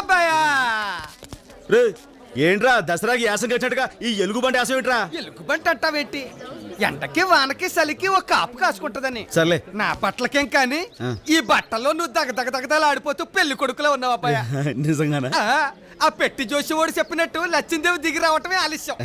అబ్బాయా రే ఏంట్రా దసరాకి యాసం కట్టినట్టుగా ఈ ఎలుగుబంటి యాసం ఏంట్రా? ఎలుగుబంటి అంటావేంటి? ఎండకి వానకి చలికి ఒక కాపు కాసుకుంటదని. సర్లే నా బట్టలకేం కానీ ఈ బట్టల్లో నువ్వు దగదగదగదలు ఆడిపోతూ పెళ్లి కొడుకులో ఉన్నావు అబ్బాయ. నిజంగానా? ఆ పెట్టి జోషి ఓడి చెప్పినట్టు లచ్చిందేవి దిగి రావటమే ఆలస్యం.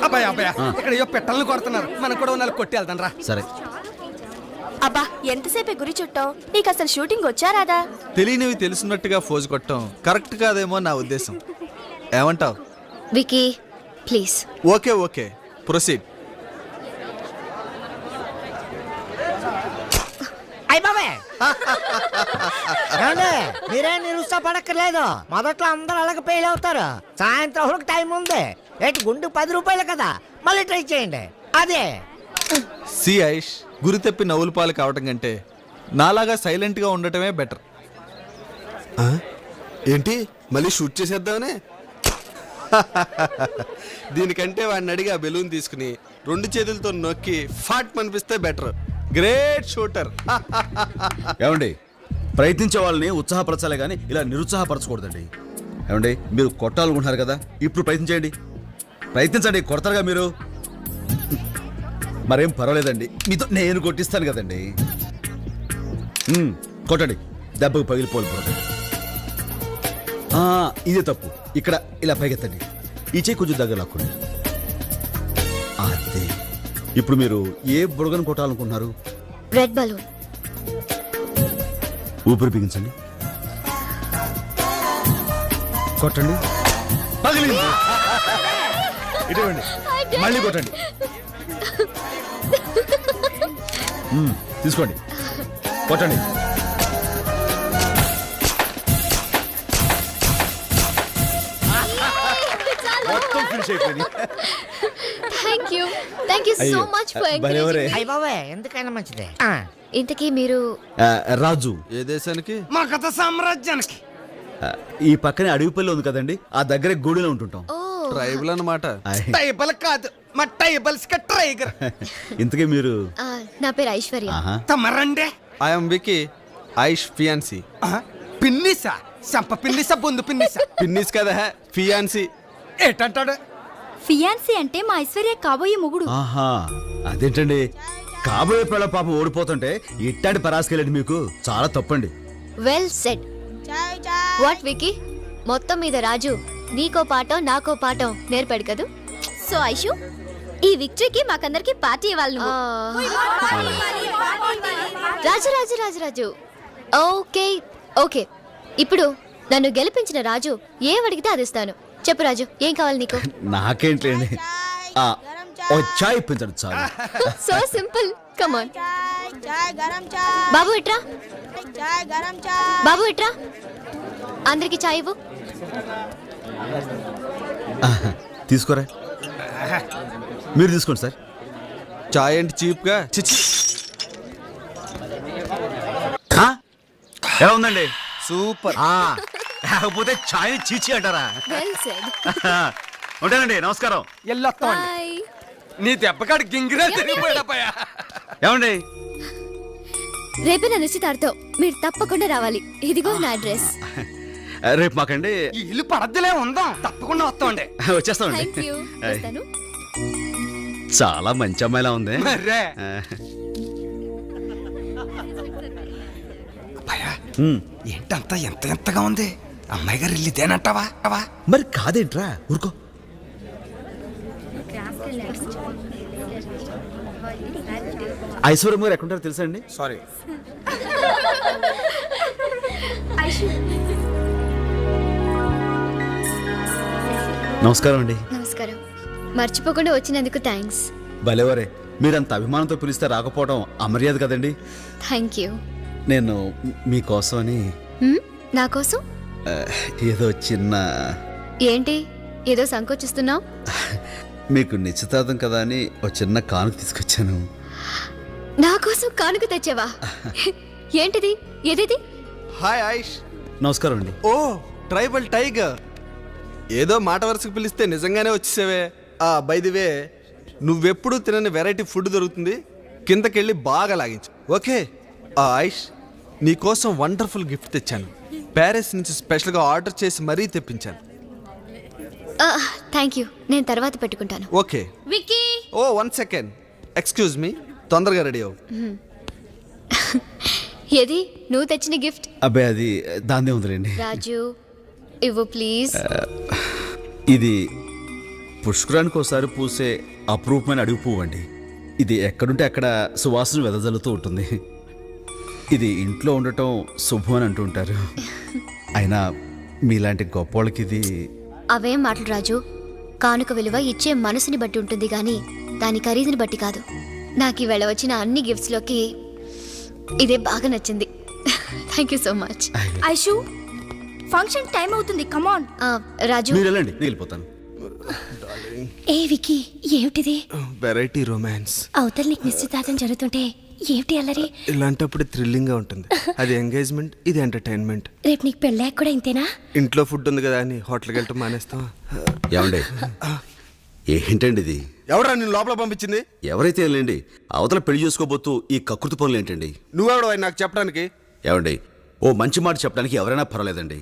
అబ్బాయి అబ్బాయ ఇక్కడ ఏవో పెట్టలను కొడుతున్నారు, మనం కూడా ఉన్న కొట్టి వెళ్దాం రా. సరే. అబ్బా ఎంతసేపే గురి చుట్టావు? నీకు అసలు షూటింగ్ వచ్చారాదా? తెలియనివి తెలుసున్నట్టుగా ఫోజు కొట్టడం కరెక్ట్ కాదేమో నా ఉద్దేశం. ఏమంటావ్ Vicky please? Okay okay proceed. మీరే నిరుత్సాహపడక్కర్లేదు. మొదట్లో అందరూ అలాగే ఫెయిల్ అవుతారు. సాయంత్రం టైం ఉంది. ఏంటి గుండు 10 రూపాయలు కదా, మళ్ళీ ట్రై చేయండి. అదే సి ఐష్, గురి తప్పి నవ్వుల పాలు కావటం కంటే నాలాగా సైలెంట్ గా ఉండటమే బెటర్. ఏంటి మళ్ళీ షూట్ చేసేద్దామనే? దీనికంటే వాడిని అడిగి ఆ బెలూన్ తీసుకుని 2 చేతులతో నొక్కి ఫాట్ అనిపిస్తే బెటర్. Great shooter. ఏమండి, ప్రయత్నించే వాళ్ళని ఉత్సాహపరచాలే కానీ ఇలా నిరుత్సాహపరచకూడదండి. ఏమండి, మీరు కొట్టాలనుకుంటున్నారు కదా, ఇప్పుడు ప్రయత్నించండి. ప్రయత్నించండి, కొడతారుగా మీరు. మరేం పర్వాలేదండి, మీతో నేను కొట్టిస్తాను కదండి. కొట్టండి, దెబ్బకు పగిలిపోవాలి. ఇదే తప్పు. ఇక్కడ ఇలా పైకెత్తండి, ఈ చేయి కొంచెం దగ్గర లాక్కోండి. అదే. ఇప్పుడు మీరు ఏ బుడగను కొట్టాలనుకుంటున్నారు? Red balloon. ఊపిరి బిగించండి, కొట్టండి. పగిలింది. ఇటువంటి మళ్ళీ కొట్టండి. తీసుకోండి, కొట్టండి. మొత్తం ఫినిష్ అయిపోయింది. Thank you so much for encouraging. అయ్య బాబాయ్, ఎందుకైనా మంచిదే. ఇంతకీ మీరు? రాజు. ఏ దేశానికి? మా కథ సామ్రాజ్యానికి. ఈ పక్కనే అడవిపల్లి ఉంది కదండి, ఆ దగ్గరే గూడిలో ఉంటుంటాం. ట్రైబల్ అన్నమాట. టైబల్ కాదు, మా టైబల్స్ కి టైగర్. ఇంతకీ మీరు? నా పేరు ఐశ్వర్య. తమరండే? I'm Vicky, Aish fiancee. పిన్నిసా? సంప పిన్నిసా, బొందు పిన్నిసా? పిన్నిస్ కదా, ఫియాన్సీ. ఏటంటాడు? ఫియాన్సీ అంటే మా ఐశ్వర్య కాబోయే మొగుడు. ఆహా, అదేంటండి, కాబోయే పిల్ల పాపం ఓడిపోతుంటే ఇట్టాంటి పరాసుకెళ్ళండి, మీకు చాలా తప్పండి. Well said. వాట్ వికీ, మొత్తం మీద రాజు నీకో పాఠం నాకో పాఠం నేర్పాడు కదూ. సో ఐషు, ఈ విక్టరీకి మాకందరికి పార్టీ ఇవ్వాలి. రాజు రాజు రాజు రాజు ఓకే ఓకే. ఇప్పుడు నన్ను గెలిపించిన రాజు ఏం అడిగితే అది ఇస్తాను. చెప్పు రాజు, ఏం కావాలి నీకు? నాకేంటండి, ఓ చాయ్ ఇప్పించండి చాలు. So simple, come on. బాబు ఇట్రా, బాబు ఇట్రా, అందరికి చాయ్ ఇవ్వు. తీసుకోరా, మీరు తీసుకోండి సార్. చాయ్ ఏంటి చీప్ గా? ఎలా ఉందండి? సూపర్. లేకపోతే చాయ్ చీచి అంటారా? Well said. ఉంటానండి, నమస్కారం. ఎల్లొస్తామండి. బై. నీ దెబ్బకాడు గింగిరా తిరిగిపోయాడపోయా. ఏమండి, రేపే నా నిశ్చితార్థం, మీరు తప్పకుండా రావాలి. ఇదిగో నా అడ్రస్. రేపు మాకండి. ఈ ఇల్లు పడద్దులే ఉందాం, తప్పకుండా వస్తామండి. వచ్చేస్తామండి. Thank you. వస్తాను. చాలా మంచి అమ్మాయిలా ఉంది. మర్రే అబ్బాయా, ఏంటంతా ఎంత ఎంతగా ఉంది? అమ్మాయి గారు ఇల్లు ఇదేనంటావా? మరి కాదేంట్రా, ఊరుకో. ఐశ్వర్యం గారు ఎక్కడుంటారో తెలుసా అండి? సారీ. నమస్కారం అండి. నమస్కారం. మర్చిపోకుండా వచ్చినందుకు థ్యాంక్స్. భలేవరే, మీరంత అభిమానంతో పిలిస్తే రాకపోవడం అమర్యాద కదండి. Thank you. నేను మీకోసమని నా కోసం ఏదో చిన్న. ఏంటి ఏదో సంకోచిస్తున్నావు? మీకు నిశ్చితార్థం కదా అని ఒక చిన్న కానుక తీసుకొచ్చాను. నా కోసం కానుక తెచ్చావా? ఏంటిది? ఏదిది? హాయ్ ఐష్. నమస్కారం అండి. ఓ ట్రైబల్ టైగర్, ఏదో మాట వరుసకు పిలిస్తే నిజంగానే వచ్చేసావే. బై ది వే, నువ్వెప్పుడు తినని వెరైటీ ఫుడ్ దొరుకుతుంది, కిందకెళ్ళి బాగా లాగించు. ఓకే, ఆయుష్ నీకోసం వండర్ఫుల్ గిఫ్ట్ తెచ్చాను. ప్యారిస్ నుంచి స్పెషల్గా ఆర్డర్ చేసి మరీ తెప్పించాను. థ్యాంక్ యూ, నేను తర్వాత పెట్టుకుంటాను. ఓకే. విక్కీ, ఓ 1 సెకండ్, ఎక్స్క్యూజ్ మీ, తొందరగా రెడీ అవ్వు. ఏది నువ్వు తెచ్చిన గిఫ్ట్? అబ్బాయి అది దాన్నే ఉందిలేండి. రాజు ఇవ్వు ప్లీజ్. ఇది పుష్కరానికి ఒకసారి పూసే అపురూపమైన అడుగు పువ్వు అండి. ఇది ఎక్కడుంటే అక్కడ సువాసన వెదజల్లుతూ ఉంటుంది. ఇది ఇంట్లో ఉండటం శుభం అని అంటూ ఉంటారు. అయినా మీలాంటి గొప్ప వాళ్ళకి ఇది... అవేం మాటలు రాజు, కానుక విలువ ఇచ్చే మనసుని బట్టి ఉంటుంది కానీ దాని ఖరీదుని బట్టి కాదు. నాకు ఈవేళ వచ్చిన అన్ని గిఫ్ట్స్లోకి ఇదే బాగా నచ్చింది. Thank you so much. Aishu, function time అవుతుంది, కమాన్. రాజు మీరు వెళ్ళండి, నేను వెళ్ళిపోతాను. ఏ వికీ, ఏమిటిది? Variety romance. అవతల నీకు నిశ్చితార్థం జరుగుతుంటే ఏమిటి అల్లరి? ఇలాంటప్పుడు థ్రిల్లింగ్గా ఉంటుంది. అది ఎంగేజ్మెంట్, ఇది ఎంటర్టైన్మెంట్. రేపు నీకు పెళ్ళాక కూడా ఇంతేనా? ఇంట్లో ఫుడ్ ఉంది కదా అని హోటల్కి వెళ్ళటం మానేస్తాం. ఏమండి, ఏంటండి ఇది? ఎవరా నేను లోపల పంపించింది? ఎవరైతే వెళ్ళండి, అవతల పెళ్లి చేసుకోబోతూ ఈ కకృతి పనులు ఏంటండి? నువ్వెవడో నాకు చెప్పడానికి? ఏమండి, ఓ మంచి మాట చెప్పడానికి ఎవరైనా పర్వాలేదండి.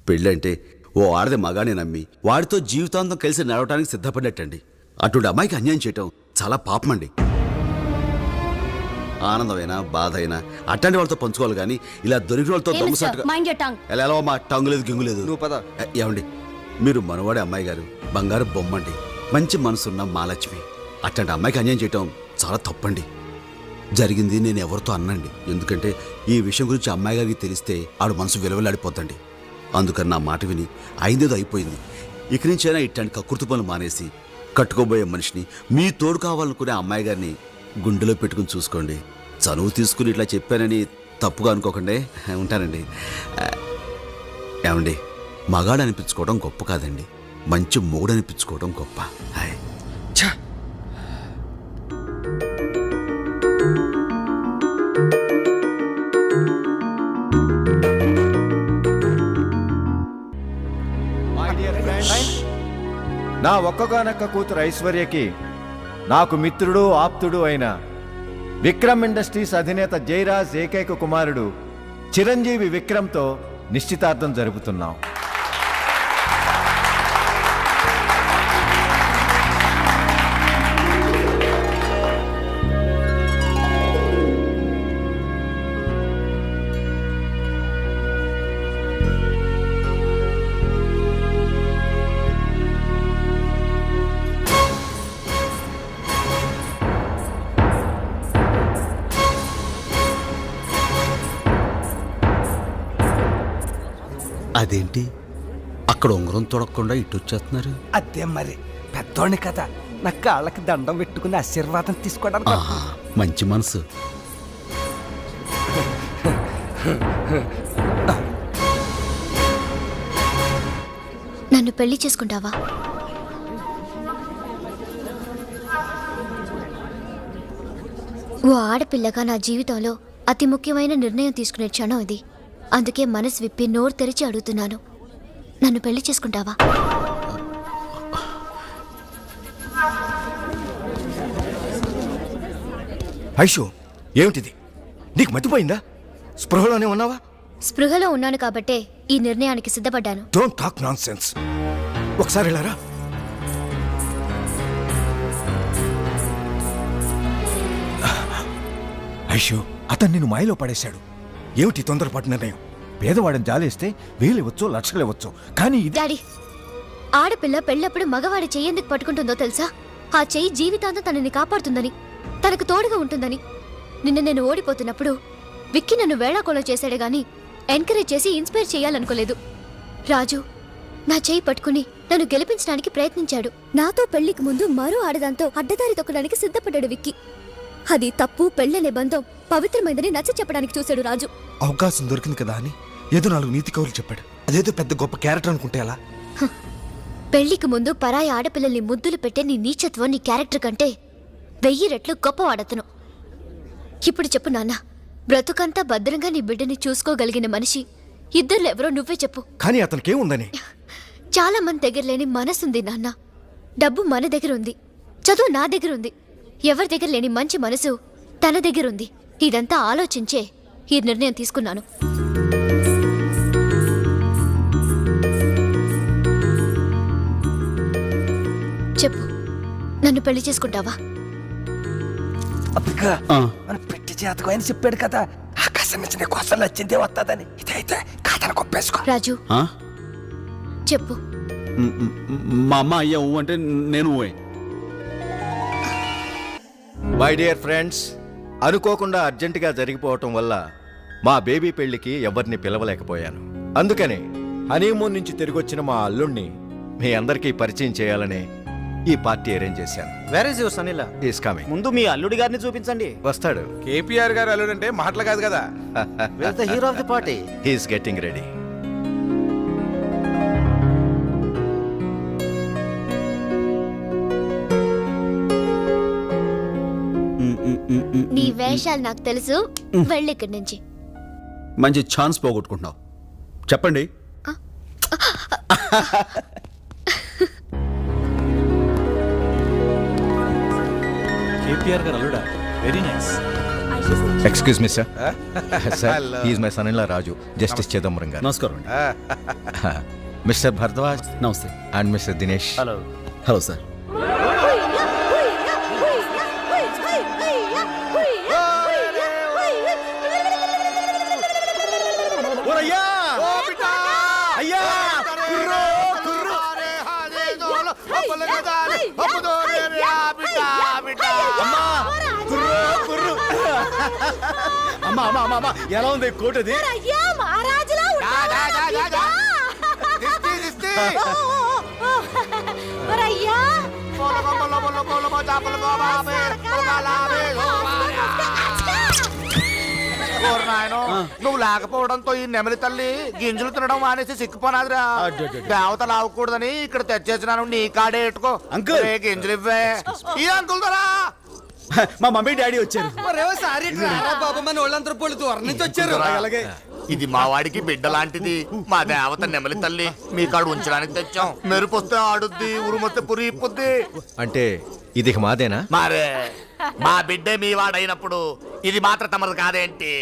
పెళ్ళంటే ఓ ఆడది మగానే నమ్మి వాడితో జీవితాంతం కలిసి నడవడానికి సిద్ధపడ్డట్టండి. అటువంటి అమ్మాయికి అన్యాయం చేయటం చాలా పాపమండి. ఆనందమైనా బాధ అయినా అట్లాంటి వాళ్ళతో పంచుకోవాలి కానీ ఇలా దొరికిన వాళ్ళతో దొంగసాటుగా మైండ్ యూర్ టంగ్. ఎలా మా టంగు లేదు గింగు లేదు. నువ్వు పద. ఏమండి, మీరు మనవాడే అమ్మాయి గారు, బంగారు బొమ్మండి, మంచి మనసున్న మహాలక్ష్మి. అట్లాంటి అమ్మాయికి అన్యాయం చేయటం చాలా తప్పండి. జరిగింది నేను ఎవరితో అన్నండి, ఎందుకంటే ఈ విషయం గురించి అమ్మాయి గారికి తెలిస్తే ఆడు మనసు విలువలాడిపోతండి. అందుకని నా మాట విని అయిందేదో అయిపోయింది. ఇక నుంచైనా ఇట్లాంటి కకృతి పనులు మానేసి కట్టుకోబోయే మనిషిని, మీ తోడు కావాలనుకునే అమ్మాయి గారిని గుండెలో పెట్టుకుని చూసుకోండి. చనువు తీసుకుని ఇట్లా చెప్పానని తప్పుగా అనుకోకండి. ఉంటానండి. ఏమండి, మగాడు అనిపించుకోవడం గొప్ప కాదండి, మంచి మొగుడు అనిపించుకోవడం గొప్ప. హాయ్. నా ఒక్కగానొక్క కూతురు ఐశ్వర్యకి నాకు మిత్రుడు ఆప్తుడు అయిన విక్రమ్ ఇండస్ట్రీస్ అధినేత జయరాజ్ ఏకైక కుమారుడు చిరంజీవి విక్రమ్తో నిశ్చితార్థం జరుపుతున్నాం. అదేంటి అక్కడ ఉంగరం తొడకుండా ఇటు వచ్చేస్తున్నారు? అదే మరి పెద్దోడిని కదా, నా కాళ్ళకి దండం పెట్టుకుని ఆశీర్వాదం తీసుకోవడానికి. ఆహా, మంచి మనసు. నన్ను పెళ్లి చేసుకుంటావా? ఓ ఆడపిల్లగా నా జీవితంలో అతి ముఖ్యమైన నిర్ణయం తీసుకునే క్షణం ఇది. అందుకే మనసు విప్పి నోరు తెరిచి అడుగుతున్నాను, నన్ను పెళ్లి చేసుకుంటావా? ఐషు, ఏమిటిది? నీకు మతిపోయిందా? స్పృహలోనే ఉన్నావా? స్పృహలో ఉన్నాను కాబట్టే ఈ నిర్ణయానికి సిద్ధపడ్డాను. Don't talk nonsense. ఒకసారి వెళ్ళారా? ఐషు, అతను నిన్ను మాయలో పడేశాడు. ఏమిటి తొందరపాటు నిర్ణయం? పేదవాడిని జాలేస్తే వేలివ్వచ్చు, లక్షలివ్వచ్చు, కానీ ఇది... డాడీ, ఆడపిల్ల పెళ్ళప్పుడు మగవాడి చెయ్యి ఎందుకు పట్టుకుంటుందో తెలుసా? ఆ చెయ్యి జీవితాంతం తనని కాపాడుతుందని, తనకు తోడుగా ఉంటుందని. నిన్న నేను ఓడిపోతున్నప్పుడు విక్కీ నన్ను వేళాకోళం చేశాడే గాని ఎంకరేజ్ చేసి ఇన్స్పైర్ చేయాలనుకోలేదు. రాజు నా చెయ్యి పట్టుకుని నన్ను గెలిపించడానికి ప్రయత్నించాడు. నాతో పెళ్లికి ముందు మరో ఆడదాంతో అడ్డదారి తొక్కడానికి సిద్ధపడ్డాడు విక్కీ. అది తప్పు, పెళ్ళనే బంధం పవిత్రమైందని నచ్చ చెప్పడానికి చూశాడు రాజు. అవకాశం దొరికింది కదా అని ఏదో 4 నీతి కవులు చెప్పాడు. అదేదో పెద్ద గొప్ప క్యారెక్టర్ అనుకుంటే ఎలా? పెళ్లికి ముందు పరాయి ఆడపిల్లల్ని ముద్దులు పెట్టే నీ నీచత్వం నీ క్యారెక్టర్ కంటే 1000 రెట్లు గొప్పవాడతను. ఇప్పుడు చెప్పు నాన్న, బ్రతుకంతా భద్రంగా నీ బిడ్డని చూసుకోగలిగిన మనిషి ఇద్దర్లో ఎవరో నువ్వే చెప్పు. కానీ అతనికేముందని? చాలా మంది దగ్గర లేని మనసుంది నాన్న. డబ్బు మన దగ్గర ఉంది, చదువు నా దగ్గర ఉంది. ఎవరి దగ్గర లేని మంచి మనసు తన దగ్గర ఉంది. ఇదంతా ఆలోచించే ఈ నిర్ణయం తీసుకున్నాను. చెప్పు, నన్ను పెళ్లి చేసుకుంటావా? అప్పటికా ఆ, మన పెట్టి జాతకం అని చెప్పాడు కదా, ఆకాశం నుంచి నీకు అసలు నచ్చిందే వస్తుందని. ఇదైతే కాదని కొప్పేసుకో. రాజు ఆ? చెప్పు. మా అమ్మ అయ్యా ఊ అంటే నేను ఊయే. మై డియర్ ఫ్రెండ్స్, అనుకోకుండా అర్జెంటుగా జరిగిపోవటం వల్ల మా బేబీ పెళ్లికి ఎవరిని పిలవలేకపోయాను. అందుకని హనీమూన్ నుంచి తిరిగొచ్చిన మా అల్లుణ్ణి మీ అందరికీ పరిచయం చేయాలని ఈ పార్టీ అరేంజ్ చేశాను. Where is your son in law? Is coming. ముందు మీ అల్లుడి గారిని చూపించండి. వస్తాడు. కేపీఆర్ గారు అల్లుడంటే మాటలు కాదు కదా. Where the hero of the party? He's getting ready. నీ వేషాలు నాకు తెలుసు. వెళ్ళి ఇక్కడి నుంచి. మంచి ఛాన్స్ పోగొట్టుకుంటున్నావు. చెప్పండి. కేపీఆర్ గారు అల్లుడా? Very nice. Excuse me sir. Sir, he's my son in law Raju, justice Chidambaram గారు. నమస్కారం అండి. మిస్టర్ భరద్వాజ్ నమస్తే. And mister Dinesh. Hello. Hello sir. అమ్మా అమ్మా అమ్మా అమ్మా, ఎలా ఉంది కోటది? నువ్వు లేకపోవడంతో ఈ నెమలి తల్లి గింజలు తినడం మానేసి సిక్కుపోనాదిరా. దేవతలు ఆవకూడదని ఇక్కడ తెచ్చేసినాను, నీ కాడే ఎట్టుకో. అంకుల్. ఏ గింజలు ఇవ్వే ఈ అంకుల్ దొరా. మా మమ్మీ డాడీ వచ్చారు. మరేమోసారి బాబు మన వాళ్ళందరూ పొళ్ళు దూరం నుంచి వచ్చారు. అలాగే. ఇది మా వాడికి బిడ్డ లాంటిది. మా దేవత నెమలి తల్లి మీ కాడ ఉంచడానికి తెచ్చాం. మెరుపొస్తే ఆడుద్ది, ఉరుమొస్తే పురి ఇప్పుద్ది. అంటే ఇది మాదేనా? మరే మా బిడ్డే మీ వాడైనప్పుడు ఇది మాత్రం తమరు కాదేంటి?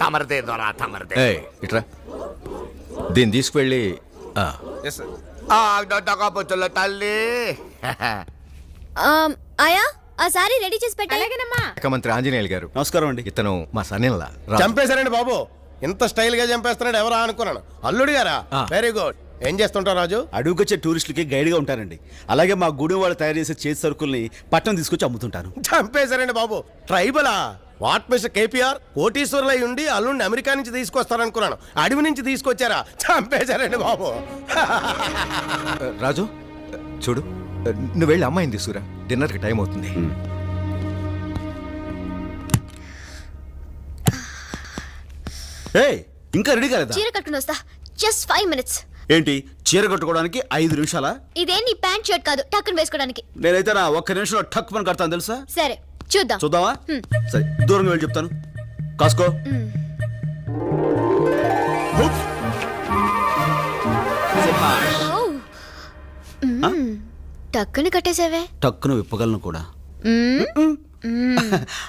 తమరిదే దొరా, తమరిదే. ఏయ్, ఇట్రా. దీన్ని తీసుకువెళ్ళి పొచ్చుల తల్లి. ఆయా ఆ సారీ రెడీ చేసి పెట్టాలేగనమ్మా. శాఖ మంత్రి ఆంజనేయులు గారు. నమస్కారం అండి. ఇతను మా సన్ ఇన్ లా. చంపేశారండి బాబు. ఇంత స్టైల్ గా చంపేస్తున్నాడు ఎవరా అనుకున్నాను. అల్లుడు గారా? Very good. ఏం చేస్తుంటావు రాజు? అడుగుకొచ్చే టూరిస్టులకి గైడ్ గా ఉంటానండి. అలాగే మా గుడి వాళ్ళు తయారు చేసే చేతి సరుకుల్ని పట్టణం తీసుకొచ్చి అమ్ముతుంటాను. చంపేశారండి బాబు. ట్రైబలా? వాట్ మిస్టర్ కేపీఆర్ కోటీశ్వరులై ఉండి అల్లుడిని అమెరికా నుంచి తీసుకొస్తారనుకున్నాను. అడవి నుంచి తీసుకొచ్చారా? చంపేశారండి బాబు. రాజు, చూడు, నువ్వు వెళ్ళి అమ్మాయిని తీసుకురా. డిన్నర్కి టైం అవుతుంది. ఏయ్, ఇంకా రెడీ కాలేదా? చీర కట్టుకుని వస్తా. Just 5 minutes. ఏంటి, చీర కట్టుకోవడానికి 5 నిమిషాలా? ఇదే నీ ప్యాంట్ షర్ట్ కాదు, టక్కుని వేసుకోవడానికి. నేనైతే నా ఒక్క నిమిషంలో టక్ పని కడతాను తెలుసా? సరే చూద్దాం. చూద్దామా? సరే, దూరంగా వెళ్ళి చెప్తాను. కాసుకో. టక్కుని కట్టేసావే. టక్కున విప్పగలను కూడా.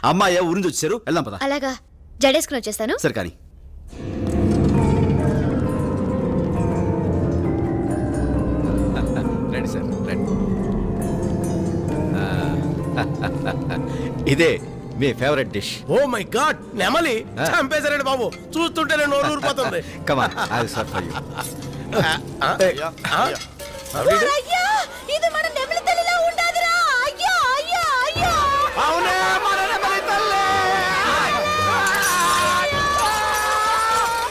అమ్మాయ్యా ఊరి నుంచి వచ్చారు, వెళ్దాం పద. అలాగా, జడేసుకుని వచ్చేస్తాను. సరే కానీ. రండి సార్, రండి. ఇదే మీ favourite dish. Oh my god, నెమలి చంపేశారండి బాబు. చూస్తుంటేనే నోరు ఊరిపోతుంది. Come on, I will serve for you. ఇది మన నెమలి తల్లిలా ఉండాదిరా. అయ్యో అయ్యో అయ్యో. అవునే మన నెమలి తల్లి.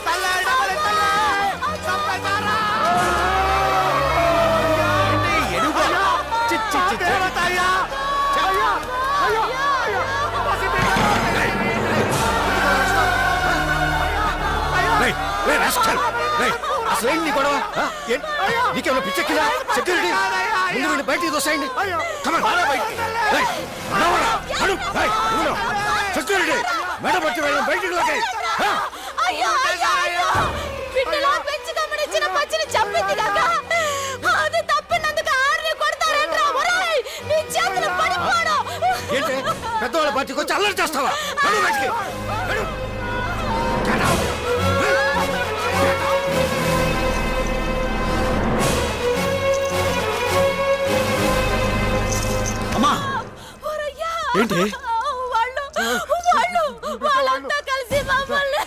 తల్లి, నెమలి తల్లి. చంపేశారా? దేవతయ్యా. అసలేంటి నీ గొడవ? నీకేమైనా పిచ్చెక్కిందా? సెక్యూరిటీ ముందు వీడిని బయటికి తోసేయండి. సెక్యూరిటీ మేడ పట్టి వెళ్ళడం బయటికి లాగే. అయ్యో అయ్యో అయ్యో. పిట్టలో పెంచి గమనించిన పచ్చిని చంపింది కాక అది తప్పినందుకు ఆర్ని కొడతారంట్రా. ఒరేయ్, నీ చేతులు పడిపోడు. ఏంటి పెద్దవాళ్ళ పార్టీకి వచ్చి అల్లరి చేస్తావా? బయటికి ఏంటి వాళ్ళంతా కలిసి మమ్మల్ని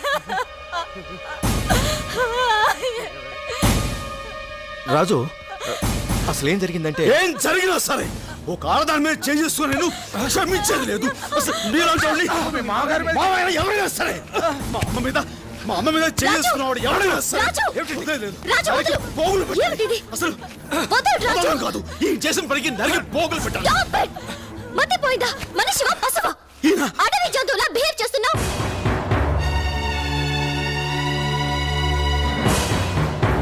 రాజు అసలు ఏం జరిగిందంటే ఏం జరిగినా సరే ఒక ఆడదాని మీద చేసుకుని నేను క్షమించేది లేదు అసలు మీలాంటి వాడిని మావయ్య ఎవరైనా సరే మా అమ్మ మీద చేసుకున్నవాడు ఎవరైనా సరే రాజు! వదిలేదు. రాజు, నరికి వదలు! పోగులు పెట్టాలి. ఏమిటిది? అసలు వదలు, రాజు! వదలను కాదు ఈ చేసిన పనికి నరికి పోగులు పెట్టాలి మతిపోయిందా మనిషివా పశువా ఈయన అడవి జంతువు